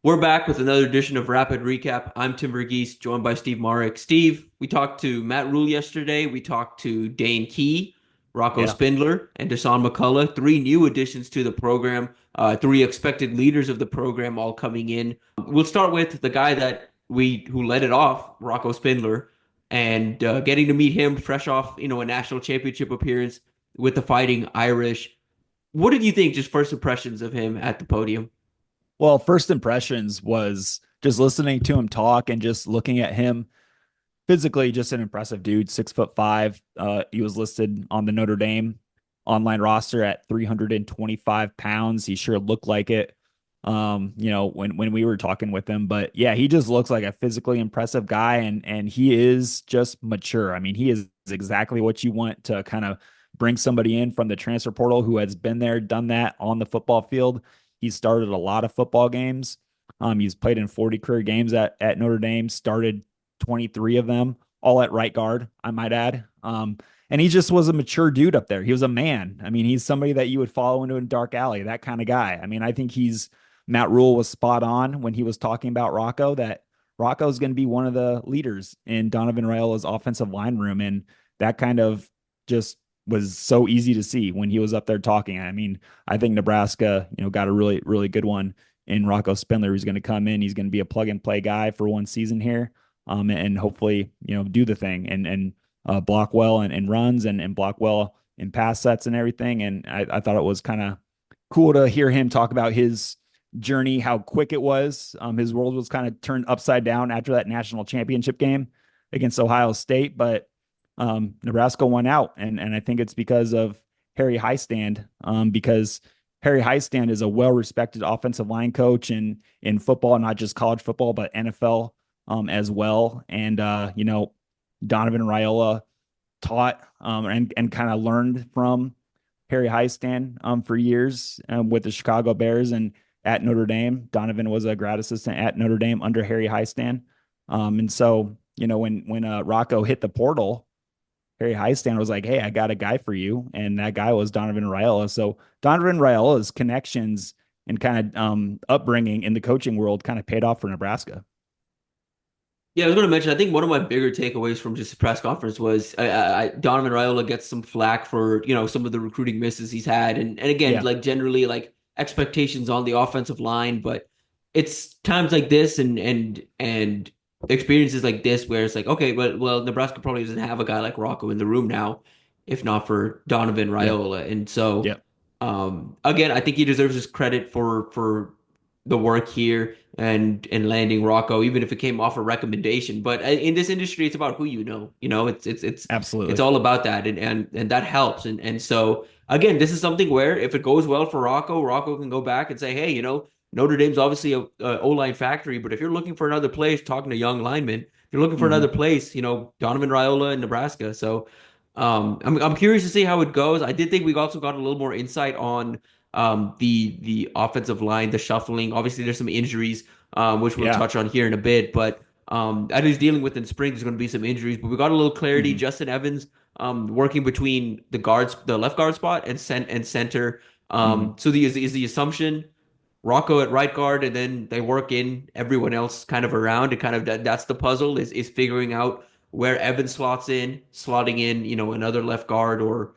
We're back with another edition of Rapid Recap. I'm Tim Verghese, joined by Steve Marik. Steve, we talked to Matt Rhule yesterday. We talked to Dane Key, Rocco Yeah. Spindler, and Dasan McCullough. Three new additions to the program, three expected leaders of the program all coming in. We'll start with the guy that who led it off, Rocco Spindler, and getting to meet him fresh off, a national championship appearance with the Fighting Irish. What did you think? Just first impressions of him at the podium? Well, first impressions was just listening to him talk and just looking at him physically, just an impressive dude, 6'5". He was listed on the Notre Dame online roster at 325 pounds. He sure looked like it. When we were talking with him, but yeah, he just looks like a physically impressive guy, and he is just mature. I mean, he is exactly what you want to kind of bring somebody in from the transfer portal who has been there, done that on the football field. He started a lot of football games. He's played in 40 career games at Notre Dame, started 23 of them, all at right guard, I might add. And he just was a mature dude up there. He was a man. I mean, he's somebody that you would follow into a dark alley, that kind of guy. I mean, I think Matt Rhule was spot on when he was talking about Rocco, that Rocco is going to be one of the leaders in Donovan Raiola's offensive line room. And that kind of just was so easy to see when he was up there talking. I mean, I think Nebraska, got a really, really good one in Rocco Spindler, who's going to come in. He's going to be a plug and play guy for one season here, and hopefully, do the thing and block well and runs and block well in pass sets and everything. And I thought it was kind of cool to hear him talk about his journey, how quick it was. His world was kind of turned upside down after that national championship game against Ohio State, but Nebraska won out, and I think it's because of Harry Highstand, because Harry Highstand is a well-respected offensive line coach in football, not just college football, but NFL as well. And Donovan Raiola taught and kind of learned from Harry Highstand for years with the Chicago Bears and at Notre Dame. Donovan was a grad assistant at Notre Dame under Harry Highstand. And so, when Rocco hit the portal, Harry Highstand was like, "Hey, I got a guy for you," and that guy was Donovan Raiola. So Donovan Raiola's connections and kind of upbringing in the coaching world kind of paid off for Nebraska. Yeah, I was going to mention. I think one of my bigger takeaways from just the press conference was Donovan Raiola gets some flack for some of the recruiting misses he's had, and again, Yeah. like generally like expectations on the offensive line, but it's times like this and experiences like this where it's like, okay, but well, Nebraska probably doesn't have a guy like Rocco in the room now, if not for Donovan Yeah. Raiola, and so Yeah. again, I think he deserves his credit for the work here and landing Rocco, even if it came off a recommendation. But in this industry, it's about who you know. It's Absolutely. all about that, and that helps. And so again, this is something where if it goes well for Rocco, Rocco can go back and say, hey, Notre Dame's obviously a O-line factory, but if you're looking for another place, talking to young linemen, if you're looking for Hmm. another place, Donovan Raiola in Nebraska. So I'm curious to see how it goes. I did think we also got a little more insight on the offensive line, the shuffling. Obviously, there's some injuries, which we'll Yeah. touch on here in a bit. But that he's dealing with in spring, there's going to be some injuries. But we got a little clarity. Hmm. Justin Evans working between the left guard spot and center. Hmm. So is the assumption Rocco at right guard, and then they work in everyone else kind of around, and kind of that's the puzzle is figuring out where Evans slotting in, another left guard or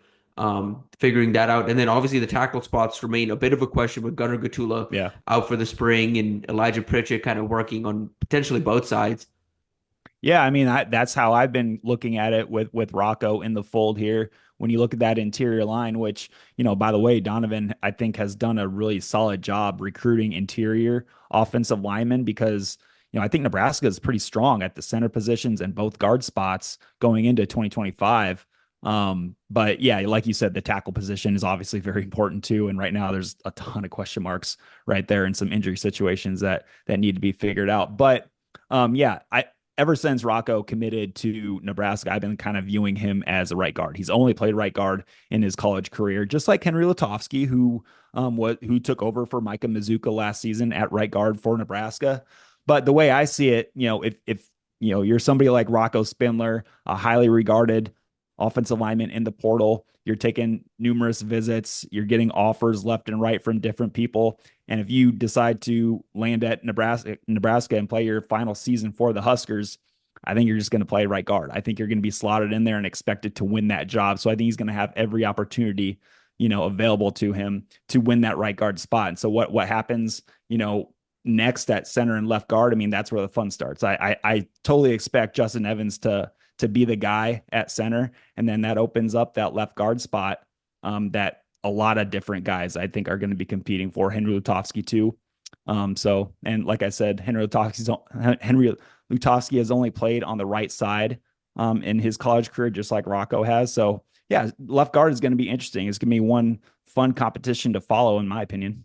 figuring that out. And then obviously the tackle spots remain a bit of a question with Gunnar Gatula Yeah. out for the spring and Elijah Pritchett kind of working on potentially both sides. Yeah, I mean that's how I've been looking at it with Rocco in the fold here. When you look at that interior line, which by the way, Donovan I think has done a really solid job recruiting interior offensive linemen because I think Nebraska is pretty strong at the center positions and both guard spots going into 2025. But yeah, like you said, the tackle position is obviously very important too. And right now there's a ton of question marks right there and some injury situations that need to be figured out. But yeah, I ever since Rocco committed to Nebraska, I've been kind of viewing him as a right guard. He's only played right guard in his college career, just like Henry Lutovsky, who took over for Micah Mizuka last season at right guard for Nebraska. But the way I see it, if you're somebody like Rocco Spindler, a highly regarded offensive lineman in the portal, you're taking numerous visits, you're getting offers left and right from different people. And if you decide to land at Nebraska and play your final season for the Huskers, I think you're just going to play right guard. I think you're going to be slotted in there and expected to win that job. So I think he's going to have every opportunity, available to him to win that right guard spot. And so what happens, next at center and left guard? I mean, that's where the fun starts. I totally expect Justin Evans to be the guy at center, and then that opens up that left guard spot that a lot of different guys I think are going to be competing for. Henry Lutovsky too. And like I said, Henry Lutovsky has only played on the right side in his college career, just like Rocco has. So yeah, left guard is going to be interesting. It's going to be one fun competition to follow, in my opinion.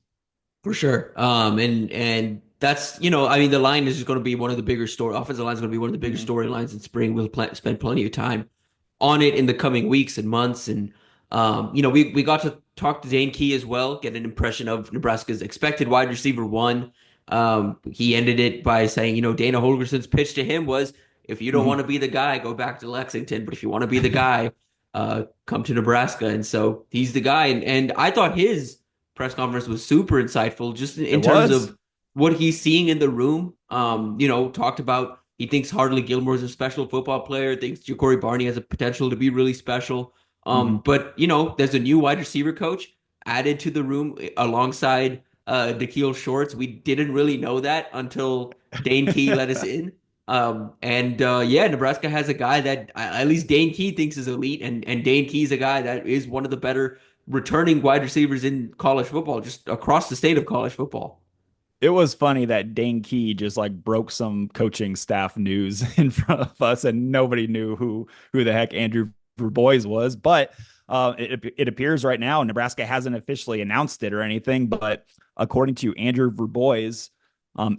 For sure. And that's, I mean, the line is going to be one of the bigger offensive line is going to be one of the bigger storylines in spring. We'll spend plenty of time on it in the coming weeks and months. And, we got to talk to Dane Key as well, get an impression of Nebraska's expected wide receiver one. He ended it by saying, Dana Holgerson's pitch to him was, if you don't want to be the guy, go back to Lexington. But if you want to be the guy, come to Nebraska. And so he's the guy. And I thought his press conference was super insightful, just in terms of what he's seeing in the room. Talked about he thinks Hartley Gilmore is a special football player, thinks Ja'Cory Barney has a potential to be really special. But there's a new wide receiver coach added to the room alongside Da'Keil Shorts. We didn't really know that until Dane Key let us in. Nebraska has a guy that at least Dane Key thinks is elite, and Dane Key is a guy that is one of the better returning wide receivers in college football, just across the state of college football. It was funny that Dane Key just like broke some coaching staff news in front of us, and nobody knew who the heck Andrew Verghese was. But it appears right now Nebraska hasn't officially announced it or anything. But according to Andrew Verghese,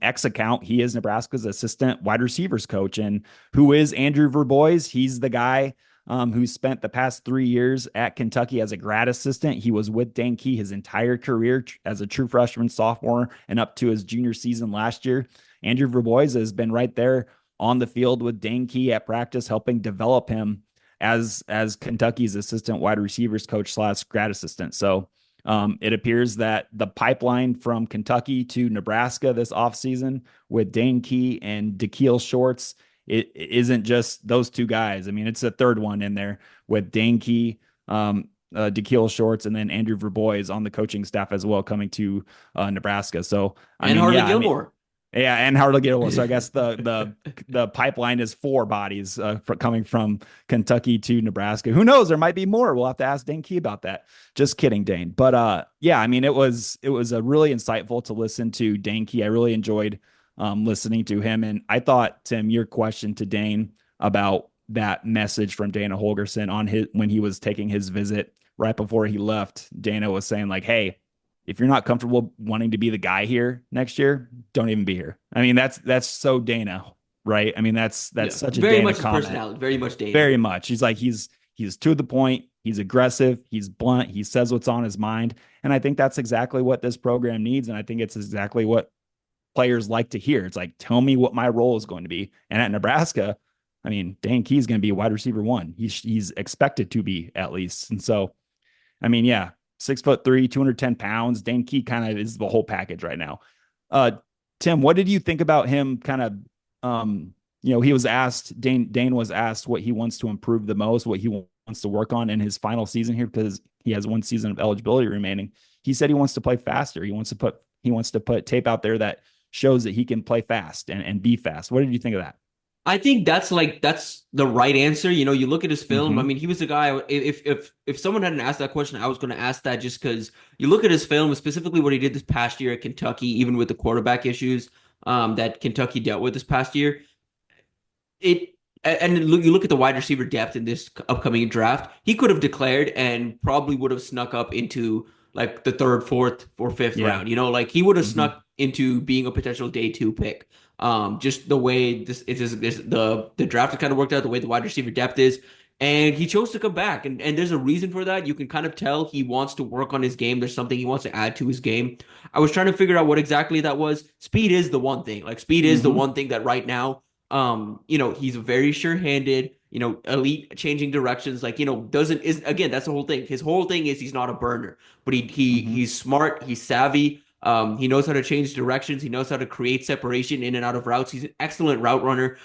X account, he is Nebraska's assistant wide receivers coach. And who is Andrew Verghese? He's the guy who spent the past 3 years at Kentucky as a grad assistant. He was with Dane Key his entire career as a true freshman, sophomore, and up to his junior season last year. Andrew Verghese has been right there on the field with Dane Key at practice, helping develop him as Kentucky's assistant wide receivers coach / grad assistant. So it appears that the pipeline from Kentucky to Nebraska this offseason with Dane Key and Da'Keil Shorts, it isn't just those two guys. I mean, it's a third one in there with Dane Key, Da'Keil Shorts, and then Andrew Verghese on the coaching staff as well, coming to Nebraska. So Hartley Gilmore. And Hartley Gilmore. So I guess the pipeline is 4 bodies coming from Kentucky to Nebraska. Who knows? There might be more. We'll have to ask Dane Key about that. Just kidding, Dane. But I mean, it was a really insightful to listen to Dane Key. I really enjoyed listening to him. And I thought, Tim, your question to Dane about that message from Dana Holgorsen when he was taking his visit right before he left, Dana was saying like, hey, if you're not comfortable wanting to be the guy here next year, don't even be here. I mean, that's so Dana, right? I mean, that's such a very Dana much comment. Personality, very much Dana. Very much. He's like, he's to the point. He's aggressive. He's blunt. He says what's on his mind. And I think that's exactly what this program needs. And I think it's exactly what players like to hear. It's like, tell me what my role is going to be. And at Nebraska, I mean, Dane Key is going to be wide receiver one. He's expected to be, at least. And so, I mean, yeah, 6'3", 210 pounds. Dane Key kind of is the whole package right now. Tim, what did you think about him? Kind of, he was asked, Dane was asked what he wants to improve the most, what he wants to work on in his final season here, because he has 1 season of eligibility remaining. He said he wants to play faster. He wants to put tape out there that shows that he can play fast and be fast. What did you think of that? I think that's the right answer. You look at his film. Mm-hmm. I mean, he was a guy. If someone hadn't asked that question, I was going to ask that, just because you look at his film, specifically what he did this past year at Kentucky, even with the quarterback issues that Kentucky dealt with this past year. You look at the wide receiver depth in this upcoming draft. He could have declared and probably would have snuck up into like the 3rd, 4th, or 5th round. He would have snuck into being a potential day 2 pick. Just the way the draft has kind of worked out, the way the wide receiver depth is, and he chose to come back, and there's a reason for that. You can kind of tell he wants to work on his game. There's something he wants to add to his game. I was trying to figure out what exactly that was. Speed is the one thing. Speed is the one thing that right now, he's very sure-handed. Elite changing directions. That's the whole thing. His whole thing is he's not a burner, but he's smart. He's savvy. He knows how to change directions. He knows how to create separation in and out of routes. He's an excellent route runner.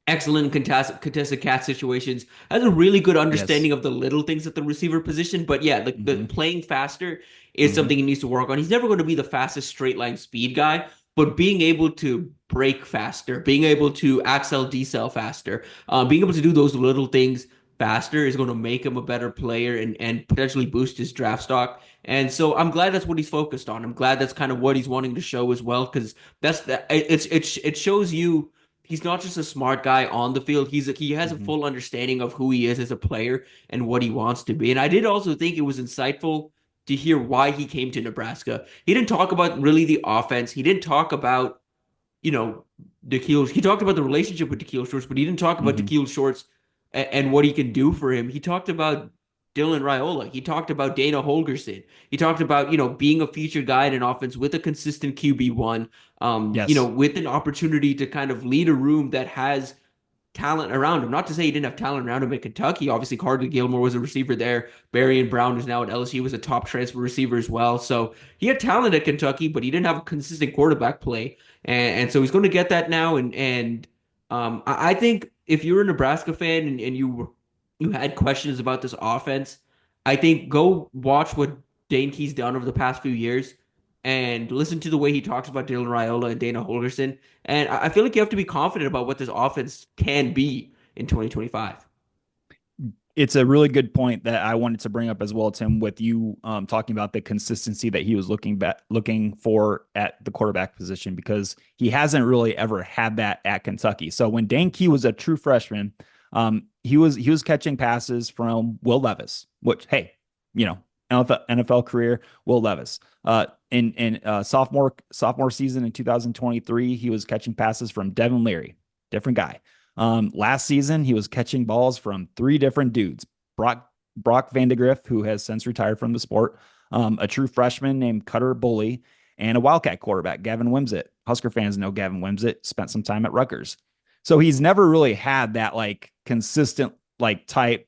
Excellent in contested catch situations. Has a really good Yes. understanding of the little things at the receiver position. But yeah, the Hmm. playing faster is Hmm. something he needs to work on. He's never going to be the fastest straight line speed guy, but being able to break faster, being able to accel decel faster, being able to do those little things faster is going to make him a better player and potentially boost his draft stock. And so I'm glad that's what he's focused on. I'm glad that's kind of what he's wanting to show as well, because it shows you he's not just a smart guy on the field. He has a Hmm. full understanding of who he is as a player and what he wants to be. And I did also think it was insightful to hear why he came to Nebraska. He didn't talk about really the offense. He didn't talk about, you know, Dikeel. He talked about the relationship with Dikeel Shorts, but he didn't talk about Hmm. Dikeel Shorts and what he can do for him. He talked about Dylan Raiola. He talked about Dana Holgerson. He talked about, being a featured guy in an offense with a consistent QB1, Yes. with an opportunity to kind of lead a room that has talent around him. Not to say he didn't have talent around him in Kentucky. Obviously, Carter Gilmore was a receiver there. Barry Brown is now at LSU, was a top transfer receiver as well. So he had talent at Kentucky, but he didn't have a consistent quarterback play. And so he's going to get that now. And I think if you're a Nebraska fan and you had questions about this offense, I think go watch what Dane Key's done over the past few years and listen to the way he talks about Dylan Raiola and Dana Holgerson. And I feel like you have to be confident about what this offense can be in 2025. It's a really good point that I wanted to bring up as well, Tim, with you talking about the consistency that he was looking for at the quarterback position, because he hasn't really ever had that at Kentucky. So when Dane Key was a true freshman, he was catching passes from Will Levis, which, hey, you know, NFL career, Will Levis. In sophomore season in 2023, he was catching passes from Devin Leary, different guy. Last season, he was catching balls from three different dudes. Brock Vandegrift, who has since retired from the sport, a true freshman named Cutter Bully, and a Wildcat quarterback, Gavin Wimsett. Husker fans know Gavin Wimsett, spent some time at Rutgers. So he's never really had that like consistent like type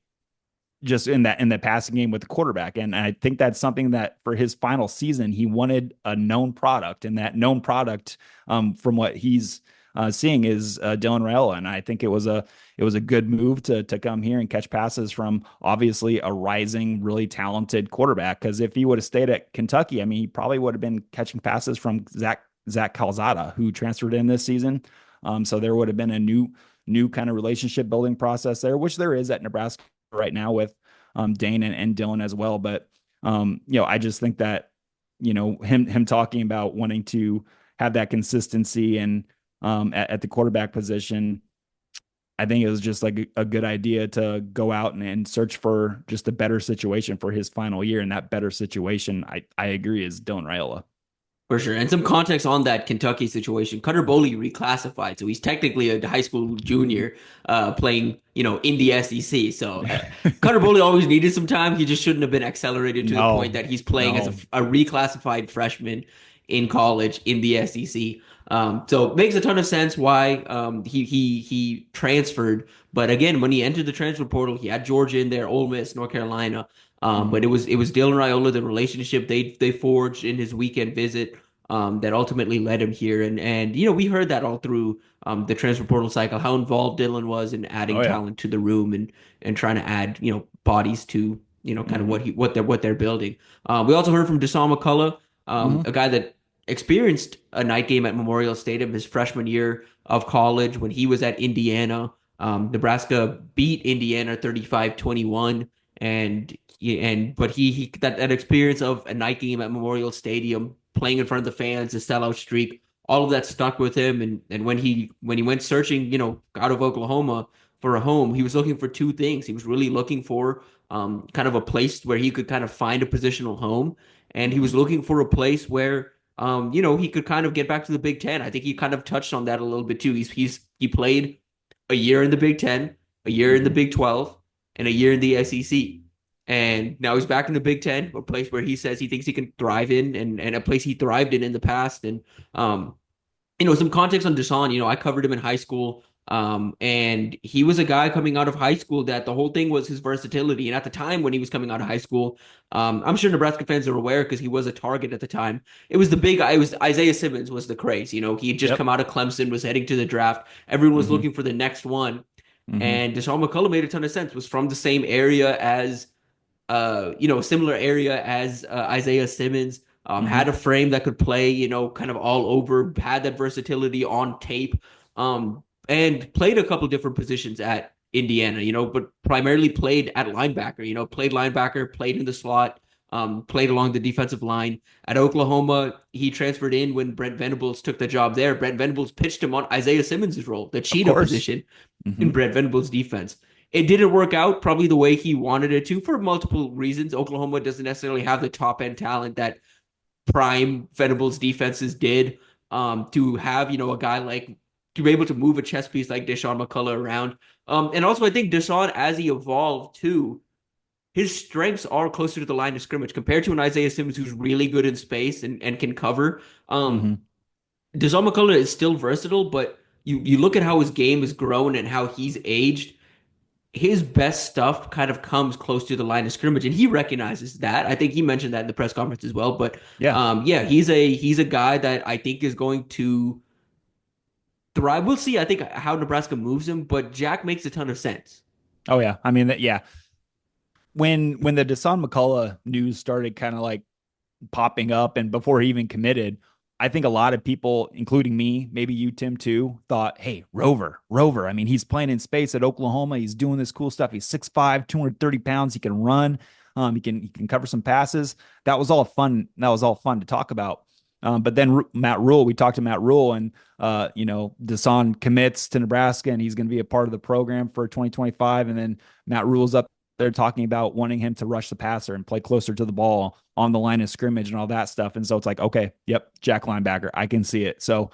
just in the passing game with the quarterback. And I think that's something that for his final season, he wanted a known product, and that known product, from what he's seeing, is Dylan Raiola. And I think it was a good move to come here and catch passes from obviously a rising, really talented quarterback. Because if he would have stayed at Kentucky, I mean, he probably would have been catching passes from Zach Calzada, who transferred in this season. So there would have been a new kind of relationship building process there, which there is at Nebraska right now with Dane and Dylan as well. But I just think that him talking about wanting to have that consistency and at the quarterback position, I think it was just like a good idea to go out and search for just a better situation for his final year. And that better situation, I agree, is Dylan Raiola. For sure. And some context on that Kentucky situation. Cutter Boley reclassified, so he's technically a high school junior playing, in the SEC. So Cutter Boley always needed some time. He just shouldn't have been accelerated to the point No, that he's playing as no. a reclassified freshman in college in the SEC. So it makes a ton of sense why he transferred. But again, when he entered the transfer portal, he had Georgia in there, Ole Miss, North Carolina. But Mhm. it was Dylan Raiola, the relationship they forged in his weekend visit, that ultimately led him here. And we heard that all through the transfer portal cycle, how involved Dylan was in adding Oh yeah. talent to the room and trying to add bodies to kind of Hmm. what they're building. We also heard from Dasan McCullough, Hmm. a guy that experienced a night game at Memorial Stadium his freshman year of college when he was at Indiana. Nebraska beat Indiana 35-21, and but he that experience of a night game at Memorial Stadium, playing in front of the fans, the sellout streak, all of that stuck with him. And when he went searching, out of Oklahoma for a home, he was looking for two things. He was really looking for kind of a place where he could kind of find a positional home, and he was Hmm. looking for a place where he could kind of get back to the Big Ten. I think he kind of touched on that a little bit too. He played a year in the Big Ten, a year in the Hmm. Big 12, and a year in the SEC. And now he's back in the Big Ten, a place where he says he thinks he can thrive in, and a place he thrived in the past. And some context on Dasan. I covered him in high school. And he was a guy coming out of high school that the whole thing was his versatility. And at the time when he was coming out of high school, I'm sure Nebraska fans are aware because he was a target at the time. It was the big guy. It was Isaiah Simmons was the craze. He had just Yep. come out of Clemson, was heading to the draft. Everyone was Mm-hmm. looking for the next one. Mm-hmm. And Dasan McCullough made a ton of sense. Was from the same area as similar area as Isaiah Simmons. Mm-hmm. Had a frame that could play, kind of all over, had that versatility on tape, and played a couple different positions at Indiana, but primarily played at linebacker, played linebacker, played in the slot, played along the defensive line. At Oklahoma, he transferred in when Brent Venables took the job there. Brent Venables pitched him on Isaiah Simmons' role, the Of cheetah course. position Mm-hmm. in Brent Venables' defense. It didn't work out probably the way he wanted it to for multiple reasons. Oklahoma doesn't necessarily have the top end talent that prime Venables defenses did. To have, a guy like to be able to move a chess piece like Dasan McCullough around. And also I think Dasan, as he evolved too, his strengths are closer to the line of scrimmage compared to an Isaiah Simmons who's really good in space and can cover. Mm-hmm. Dasan McCullough is still versatile, but you look at how his game has grown and how he's aged, his best stuff kind of comes close to the line of scrimmage, and he recognizes that. I think he mentioned that in the press conference as well. But Yeah. yeah, he's a guy that I think is going to thrive. We'll see. I think how Nebraska moves him, but Jack makes a ton of sense. Oh yeah. I mean, yeah. When the Dasan McCullough news started kind of like popping up and before he even committed, I think a lot of people, including me, maybe you, Tim, too, thought, hey, Rover. I mean, he's playing in space at Oklahoma. He's doing this cool stuff. He's 6'5, 230 pounds. He can run. He can cover some passes. That was all fun. That was all fun to talk about. But then Matt Rhule, we talked to Matt Rhule, and Dasan commits to Nebraska, and he's going to be a part of the program for 2025. And then Matt Rhule's up there talking about wanting him to rush the passer and play closer to the ball on the line of scrimmage and all that stuff. And so it's like, okay, yep, Jack linebacker, I can see it. So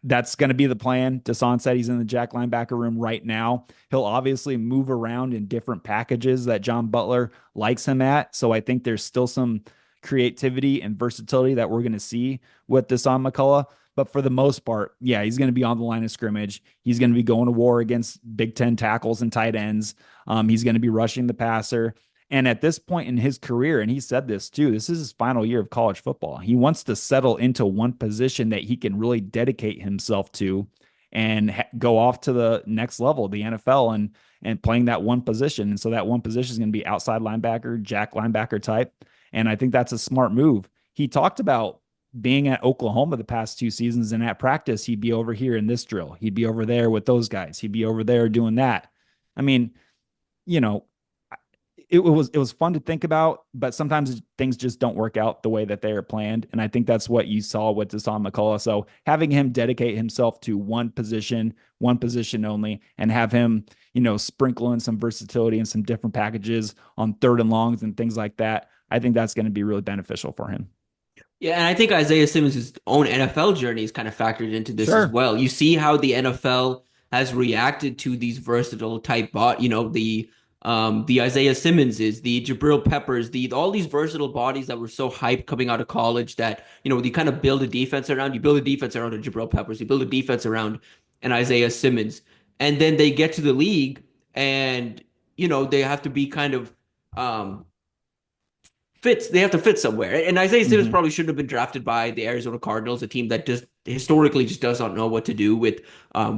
that's going to be the plan. Dasan said he's in the Jack linebacker room right now. He'll obviously move around in different packages that John Butler likes him at. So I think there's still some creativity and versatility that we're going to see with Dasan McCullough. But for the most part, yeah, he's going to be on the line of scrimmage. He's going to be going to war against Big Ten tackles and tight ends. He's going to be rushing the passer. And at this point in his career, and he said this too, this is his final year of college football. He wants to settle into one position that he can really dedicate himself to and go off to the next level, the NFL, and playing that one position. And so that one position is going to be outside linebacker, Jack linebacker type. And I think that's a smart move. He talked about being at Oklahoma the past 2 seasons, and at practice, he'd be over here in this drill. He'd be over there with those guys. He'd be over there doing that. I mean, you know, it was fun to think about, but sometimes things just don't work out the way that they are planned. And I think that's what you saw with Dasan McCullough. So having him dedicate himself to one position only, and have him, sprinkle in some versatility and some different packages on third and longs and things like that, I think that's going to be really beneficial for him. Yeah, and I think Isaiah Simmons' own NFL journey is kind of factored into this as Sure. well. You see how the NFL has reacted to these versatile type the Isaiah Simmonses, the Jabril Peppers, the all these versatile bodies that were so hyped coming out of college that, you kind of build a defense around. You build a defense around a Jabril Peppers, you build a defense around an Isaiah Simmons. And then they get to the league and, they have to be kind of fits. They have to fit somewhere. And Isaiah Simmons Mm-hmm. probably shouldn't have been drafted by the Arizona Cardinals, a team that just historically just does not know what to do with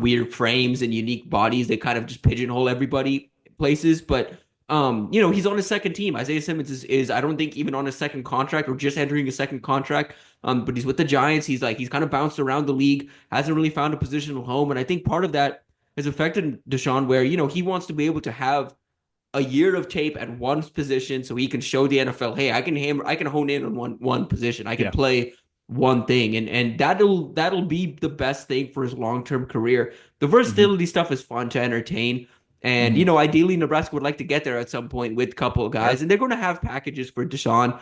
weird frames and unique bodies. They kind of just pigeonhole everybody places. But he's on his second team. Isaiah Simmons is I don't think even on his second contract or just entering a second contract. But he's with the Giants. He's kind of bounced around the league, hasn't really found a positional home. And I think part of that has affected Deshaun, where he wants to be able to have a year of tape at one position so he can show the NFL, hey, I can hone in on one position. I can Yeah. play one thing. And that'll be the best thing for his long-term career. The Mm-hmm. versatility stuff is fun to entertain. And, Mm-hmm. ideally Nebraska would like to get there at some point with a couple of guys. Sure. And they're going to have packages for Deshaun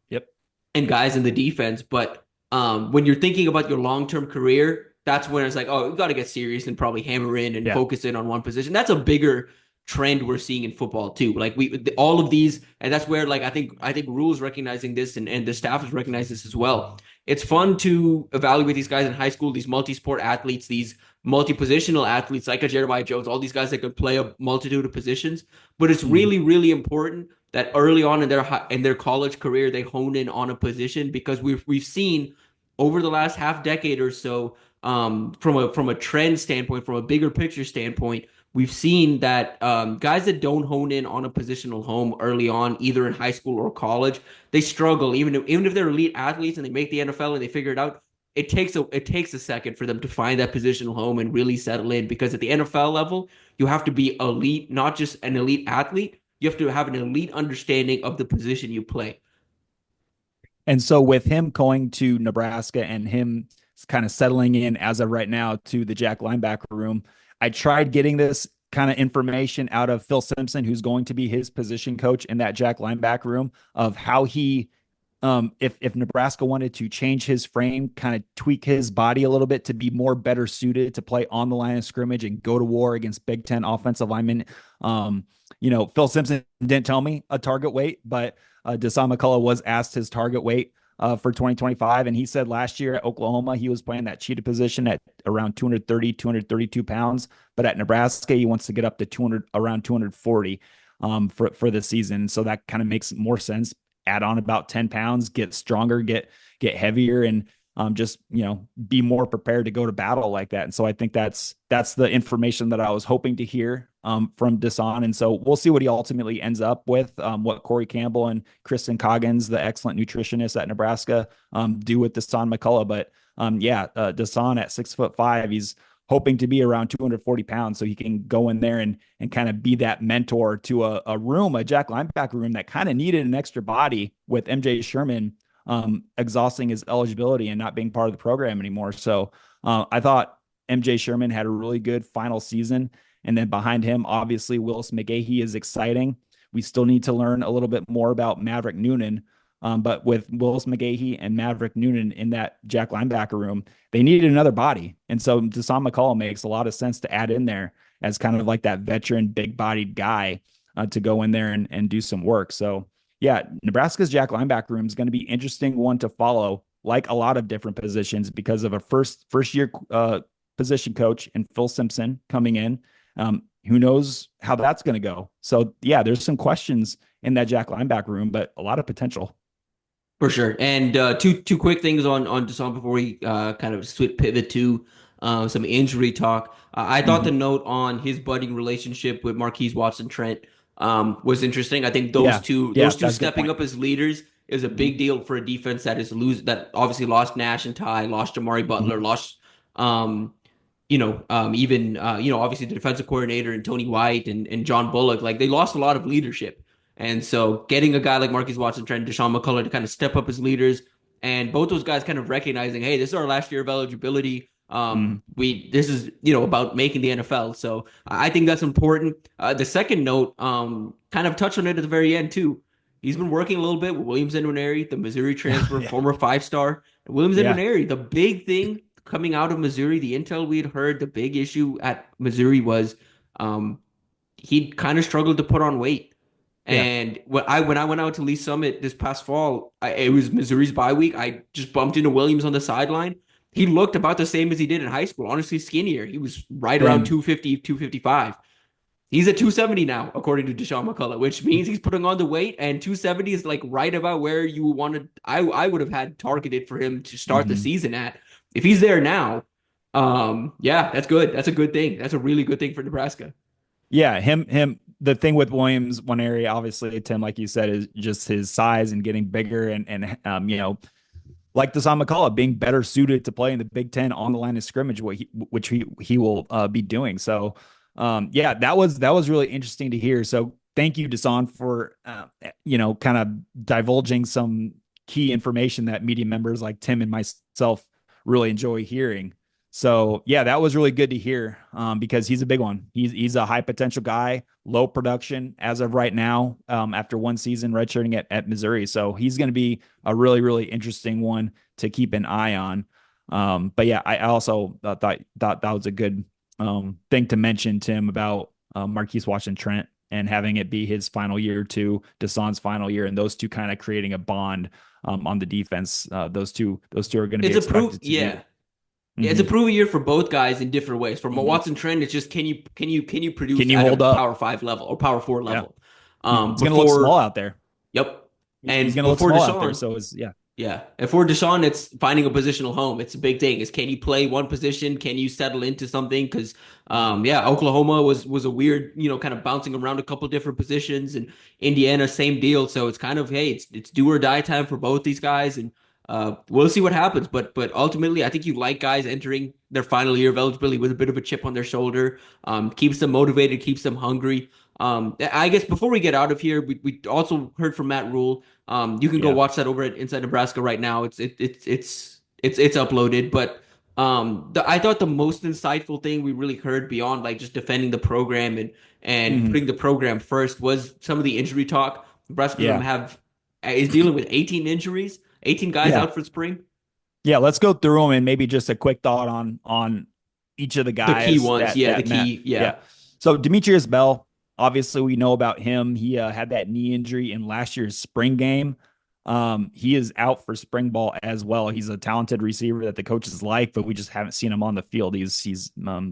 Yep. and guys in the defense. But when you're thinking about your long-term career, that's when it's like, oh, you got to get serious and probably hammer in and Yeah. focus in on one position. That's a bigger trend we're seeing in football too. Like all of these, and that's where like I think Rhule's recognizing this and the staff has recognized this as well. it's fun to evaluate these guys in high school, these multi-sport athletes, these multi-positional athletes like a Jeremiah Jones, all these guys that could play a multitude of positions. But it's Mhm. really, really important that early on in their college career they hone in on a position because we've seen over the last half decade or so, from a trend standpoint, from a bigger picture standpoint, we've seen that guys that don't hone in on a positional home early on, either in high school or college, they struggle. Even if they're elite athletes and they make the NFL and they figure it out, it takes a second for them to find that positional home and really settle in. Because at the NFL level, you have to be elite, not just an elite athlete. You have to have an elite understanding of the position you play. And so with him going to Nebraska and him kind of settling in as of right now to the Jack linebacker room, I tried getting this kind of information out of Phil Simpson, who's going to be his position coach in that Jack linebacker room, of how he if Nebraska wanted to change his frame, kind of tweak his body a little bit to be more better suited to play on the line of scrimmage and go to war against Big Ten offensive linemen. Phil Simpson didn't tell me a target weight, but Dasan McCullough was asked his target weight for 2025. And he said last year at Oklahoma, he was playing that cheetah position at around 230, 232 pounds. But at Nebraska, he wants to get up to around 240 for the season. So that kind of makes more sense. Add on about 10 pounds, get stronger, get heavier, and just be more prepared to go to battle like that. And so I think that's the information that I was hoping to hear from Dasan. And so we'll see what he ultimately ends up with, what Corey Campbell and Kristen Coggins, the excellent nutritionist at Nebraska, do with Dasan McCullough. But Dasan at 6'5", he's hoping to be around 240 pounds so he can go in there and kind of be that mentor to a Jack linebacker room that kind of needed an extra body with MJ Sherman exhausting his eligibility and not being part of the program anymore. So I thought MJ Sherman had a really good final season. And then behind him, obviously, Willis McGahee is exciting. We still need to learn a little bit more about Maverick Noonan. But with Willis McGahee and Maverick Noonan in that Jack linebacker room, they needed another body. And so Dasan McCullough makes a lot of sense to add in there as kind of like that veteran, big bodied guy to go in there and do some work. So, yeah, Nebraska's Jack linebacker room is going to be interesting one to follow, like a lot of different positions, because of a first year position coach and Phil Simpson coming in. Who knows how that's going to go? So, yeah, there's some questions in that Jack linebacker room, but a lot of potential. For sure. And two quick things on Deshaun before we kind of pivot to some injury talk. I thought the Mhm. note on his budding relationship with Marquise Watson Trent was interesting. I think those Yeah, two yeah, those two that's a good stepping point. up as leaders is a Mhm. big deal for a defense that obviously lost Nash and Ty, lost Jamari Butler, Mhm. lost even obviously the defensive coordinator and Tony White and John Bullock. Like they lost a lot of leadership. And so getting a guy like Marquise Watson, Trent, Deshaun McCullough to kind of step up as leaders, and both those guys kind of recognizing, hey, this is our last year of eligibility. Mhm. This is about making the NFL. So I think that's important. The second note, kind of touched on it at the very end too. He's been working a little bit with Williams Nwaneri, the Missouri transfer, Yeah, former 5-star. Williams yeah, Nwaneri, the big thing coming out of Missouri, the intel we had heard, the big issue at Missouri was um, he kind of struggled to put on weight. yeah. And when I went out to Lee Summit this past fall, it was Missouri's bye week. I just bumped into Williams on the sideline. He looked about the same as he did in high school, honestly skinnier. He was right around Same. 250, 255. He's at 270 now, according to Deshaun McCullough, which means he's putting on the weight, and 270 is like right about where you wanted. I would have had targeted for him to start the Mhm. season at. If he's there now, yeah, that's good. That's a good thing. That's a really good thing for Nebraska. Yeah, him. The thing with Williams, one area, obviously, Tim, like you said, is just his size and getting bigger, and like Dasan McCullough being better suited to play in the Big Ten on the line of scrimmage, which he will be doing. So, yeah, that was really interesting to hear. So, thank you, Dasan, for kind of divulging some key information that media members like Tim and myself really enjoy hearing. So, yeah, that was really good to hear because he's a big one. He's a high potential guy, low production as of right now after one season redshirting at Missouri. So he's going to be a really, really interesting one to keep an eye on. But yeah, I also thought that was a good thing to mention, Tim, about Marquise Washington Trent. and having it be his final year to Dasan's final year, and those two kind of creating a bond on the defense. Those two are going to be It's a proof, expected to yeah. be. Yeah, it's a Mhm. proven year for both guys in different ways. For Mhm. Watson Trent, it's just can you Can produce you at a hold up? Power Five level or Power Four Yeah. level? He's going to look small Before, out there. yep, He's and going to look before small out there. Deshaun, So it's yeah. yeah. And for Deshaun, it's finding a positional home. It's a big thing. Is can you play one position? Can you settle into something? Because yeah, Oklahoma was a weird, kind of bouncing around a couple different positions, and Indiana, same deal. So it's kind of, hey, it's do or die time for both these guys, and we'll see what happens. But ultimately, I think you like guys entering their final year of eligibility with a bit of a chip on their shoulder. Keeps them motivated, keeps them hungry. I guess before we get out of here, we also heard from Matt Rhule. You can go Yeah. watch that over at Inside Nebraska right now. It's uploaded. But I thought the most insightful thing we really heard beyond like just defending the program and Hmm. putting the program first was some of the injury talk. Nebraska's gonna Yeah. have is dealing with 18 injuries, 18 guys Yeah. out for spring. Yeah. Let's go through them and maybe just a quick thought on each of the The key guys ones, that yeah, the Matt. key, yeah. Yeah. So Demetrius Bell, obviously we know about him. He had that knee injury in last year's spring game. He is out for spring ball as well. He's a talented receiver that the coaches like, but we just haven't seen him on the field. He's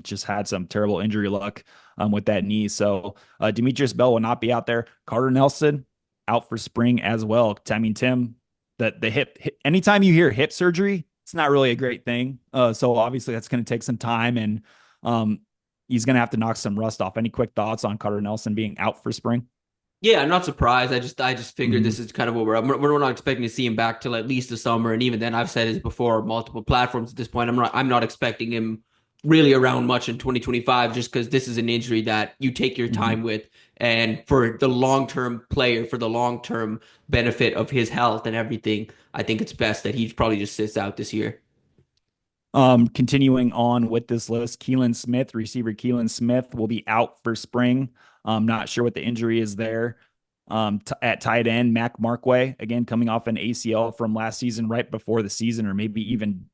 just had some terrible injury luck with that knee. So Demetrius Bell will not be out there. Carter Nelson out for spring as well. I mean, Tim, that the hip, anytime you hear hip surgery, it's not really a great thing. So obviously that's going to take some time, and um, he's going to have to knock some rust off. Any quick thoughts on Carter Nelson being out for spring? Yeah, I'm not surprised. I just figured Mm-hmm. this is kind of what we're not expecting to see him back till at least the summer, and even then, I've said this before, multiple platforms at this point. I'm not expecting him really around much in 2025, just because this is an injury that you take your Mm-hmm. time with, and for the long term player, for the long term benefit of his health and everything, I think it's best that he probably just sits out this year. Continuing on with this list, Keelan Smith, receiver Keelan Smith, will be out for spring. Not sure what the injury is there. At tight end, Mac Markway, again, coming off an ACL from last season, right before the season, or maybe even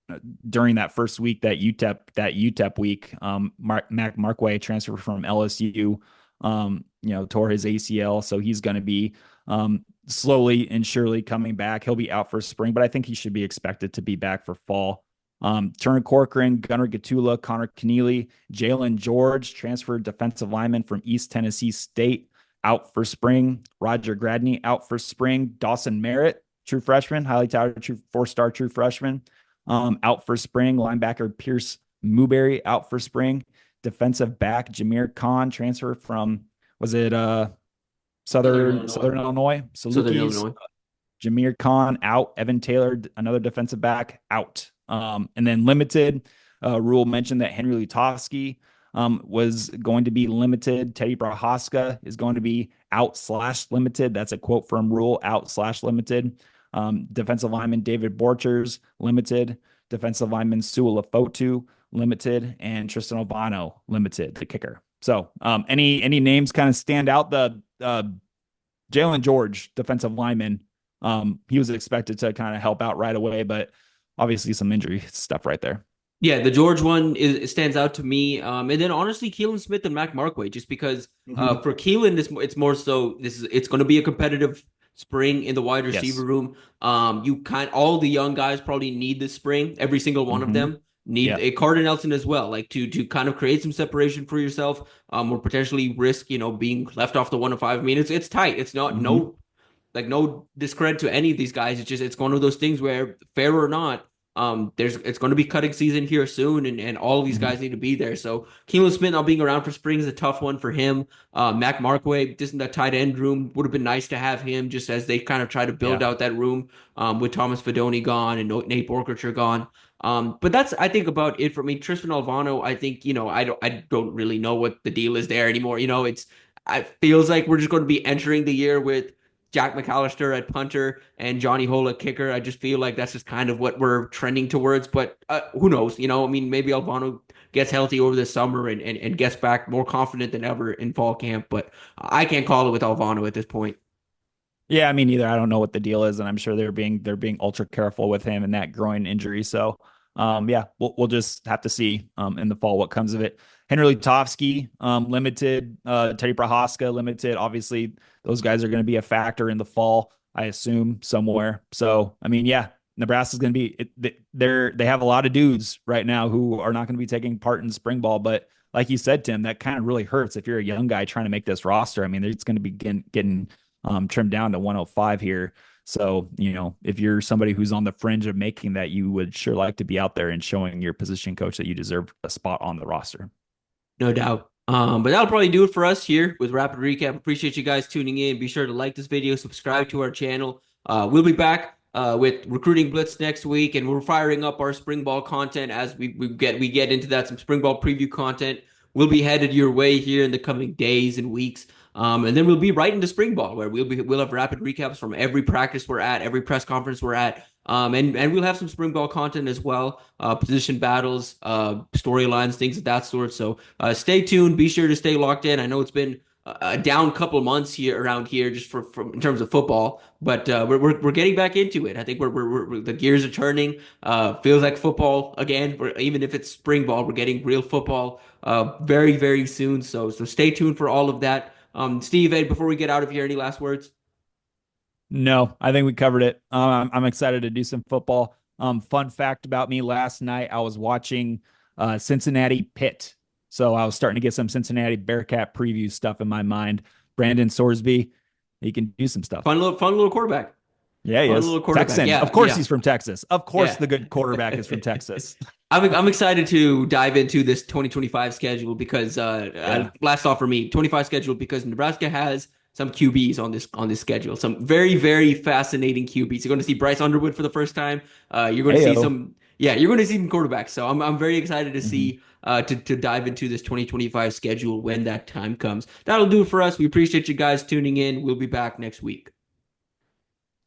during that first week, that UTEP week. Mac Markway transferred from LSU, tore his ACL. So he's going to be slowly and surely coming back. He'll be out for spring, but I think he should be expected to be back for fall. Turner Corcoran, Gunnar Gatula, Connor Keneally, Jalen George, transferred defensive lineman from East Tennessee State, out for spring. Roger Gradney out for spring. Dawson Merritt, true freshman, highly touted true 4-star true freshman, out for spring. Linebacker Pierce Muberry out for spring. Defensive back Jameer Khan, transfer from, was it Southern Southern Illinois. Illinois? Southern Salukis. Illinois. Jameer Khan out. Evan Taylor, another defensive back, out. And then limited, Rhule mentioned that Henry Lutovsky was going to be limited. Teddy Prohaska is going to be out/limited. That's a quote from Rhule, out/limited. Defensive lineman David Borchers, limited. Defensive lineman Sua Lafotu, limited. And Tristan Ovano, limited, the kicker. So any names kind of stand out? The Jalen George, defensive lineman, he was expected to kind of help out right away, but obviously some injury stuff right there. Yeah, the George one stands out to me. And then honestly, Keelan Smith and Mac Markway, just because Mm-hmm. for Keelan, it's more so it's going to be a competitive spring in the wide receiver Yes. room. All the young guys probably need this spring. Every single one of Mm-hmm. them need Yeah. a Carter Nelson as well, like to kind of create some separation for yourself, or potentially risk being left off the 105. I mean, it's tight. It's not Mm-hmm. no discredit to any of these guys. It's one of those things where fair or not, it's going to be cutting season here soon, and all of these Mm-hmm. guys need to be there. So Keelan Smith not being around for spring is a tough one for him. Mac Markway, just in that tight end room, would have been nice to have him just as they kind of try to build Yeah. out that room with Thomas Fedoni gone and Nate Borkercher gone. But that's I think about it for me. Tristan Alvano, I think I don't really know what the deal is there anymore. It feels like we're just going to be entering the year with Jack McAllister at punter and Johnny Hole at kicker. I just feel like that's just kind of what we're trending towards. But who knows? I mean, maybe Alvano gets healthy over the summer and gets back more confident than ever in fall camp. But I can't call it with Alvano at this point. Yeah, I mean, either I don't know what the deal is, and I'm sure they're being ultra careful with him and that groin injury. So Yeah, we'll just have to see in the fall what comes of it. Henry Lutovsky, limited, Teddy Prohaska, limited. Obviously, those guys are going to be a factor in the fall, I assume, somewhere. So, I mean, yeah, Nebraska's going to be, they have a lot of dudes right now who are not going to be taking part in spring ball. But like you said, Tim, that kind of really hurts if you're a young guy trying to make this roster. I mean, it's going to be getting trimmed down to 105 here. So, if you're somebody who's on the fringe of making that, you would sure like to be out there and showing your position coach that you deserve a spot on the roster. No doubt. But that'll probably do it for us here with Rapid Recap. Appreciate you guys tuning in. Be sure to like this video, subscribe to our channel. We'll be back with Recruiting Blitz next week, and we're firing up our spring ball content as we get into that, some spring ball preview content. We'll be headed your way here in the coming days and weeks. And then we'll be right into spring ball, where we'll have rapid recaps from every practice we're at, every press conference we're at. And we'll have some spring ball content as well, position battles, storylines, things of that sort. So stay tuned. Be sure to stay locked in. I know it's been a down couple of months here around here, just for in terms of football, but we're getting back into it. I think we're the gears are turning. Feels like football again. Even if it's spring ball, we're getting real football very very soon. So stay tuned for all of that. Steve, Ed, before we get out of here, any last words? No, I think we covered it. I'm excited to do some football. Fun fact about me last night, I was watching Cincinnati Pitt. So I was starting to get some Cincinnati Bearcat preview stuff in my mind. Brandon Sorsby, he can do some stuff. Fun little quarterback. Yeah, he Fun is. little quarterback. Texan. Yeah, Of course yeah. he's from Texas. Of course Yeah. the good quarterback is from Texas. I'm excited to dive into this 2025 schedule because Yeah. last off for me, 25 schedule because Nebraska has some QBs on this schedule. Some very very fascinating QBs. You're going to see Bryce Underwood for the first time. You're going to see Heyo. some you're going to see some quarterbacks. So I'm very excited to Mhm. see to dive into this 2025 schedule when that time comes. That'll do it for us. We appreciate you guys tuning in. We'll be back next week.